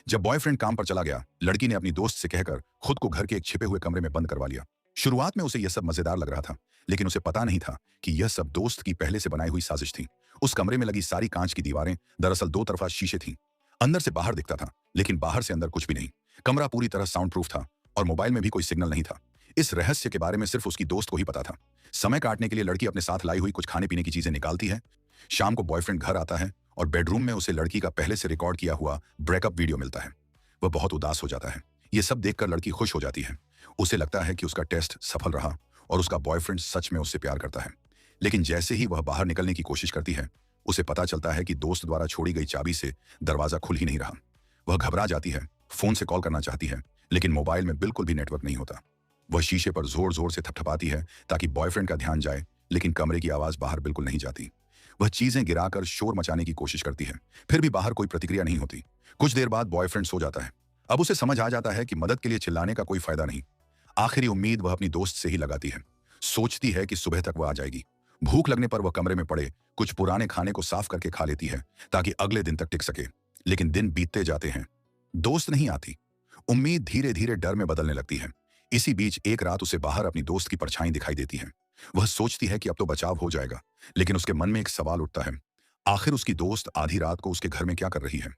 जब बॉयफ्रेंड काम पर चला गया, लड़की ने अपनी दोस्त से कहकर खुद को घर के एक छिपे हुए कमरे में बंद करवा लिया। शुरुआत में उसे यह सब मजेदार लग रहा था, लेकिन उसे पता नहीं था कि यह सब दोस्त की पहले से बनाई हुई साजिश थी। उस कमरे में लगी सारी कांच की दीवारें दरअसल दो तरफा शीशे थीं। अंदर से बाहर दिखता था, लेकिन बाहर से अंदर कुछ भी नहीं। कमरा पूरी तरह साउंड प्रूफ था और मोबाइल में भी कोई सिग्नल नहीं था। इस रहस्य के बारे में सिर्फ उसकी दोस्त को ही पता था। समय काटने के लिए लड़की अपने साथ लाई हुई कुछ खाने पीने की चीजें निकालती है। शाम को बॉयफ्रेंड घर आता है और बेडरूम में उसे लड़की का पहले से रिकॉर्ड किया हुआ ब्रेकअप वीडियो मिलता है। वह बहुत उदास हो जाता है। ये सब देखकर लड़की खुश हो जाती है। उसे लगता है कि उसका टेस्ट सफल रहा और उसका बॉयफ्रेंड सच में उससे प्यार करता है। लेकिन जैसे ही वह बाहर निकलने की कोशिश करती है, उसे पता चलता है कि दोस्त द्वारा छोड़ी गई चाबी से दरवाजा खुल ही नहीं रहा। वह घबरा जाती है, फोन से कॉल करना चाहती है, लेकिन मोबाइल में बिल्कुल भी नेटवर्क नहीं होता। वह शीशे पर जोर जोर से थपथपाती है ताकि बॉयफ्रेंड का ध्यान जाए, लेकिन कमरे की आवाज बाहर बिल्कुल नहीं जाती। वह चीजें गिराकर शोर मचाने की कोशिश करती है, फिर भी बाहर कोई प्रतिक्रिया नहीं होती। कुछ देर बाद बॉयफ्रेंड सो जाता है। अब उसे समझ आ जाता है कि मदद के लिए चिल्लाने का कोई फायदा नहीं। आखिरी उम्मीद वह अपनी दोस्त से ही लगाती है। सोचती है कि सुबह तक वह आ जाएगी। भूख लगने पर वह कमरे में पड़े कुछ पुराने खाने को साफ करके खा लेती है ताकि अगले दिन तक टिक सके। लेकिन दिन बीतते जाते हैं, दोस्त नहीं आती। उम्मीद धीरे धीरे डर में बदलने लगती है। इसी बीच एक रात उसे बाहर अपनी दोस्त की परछाई दिखाई देती है। वह सोचती है कि अब तो बचाव हो जाएगा, लेकिन उसके मन में एक सवाल उठता है। आखिर उसकी दोस्त आधी रात को उसके घर में क्या कर रही है?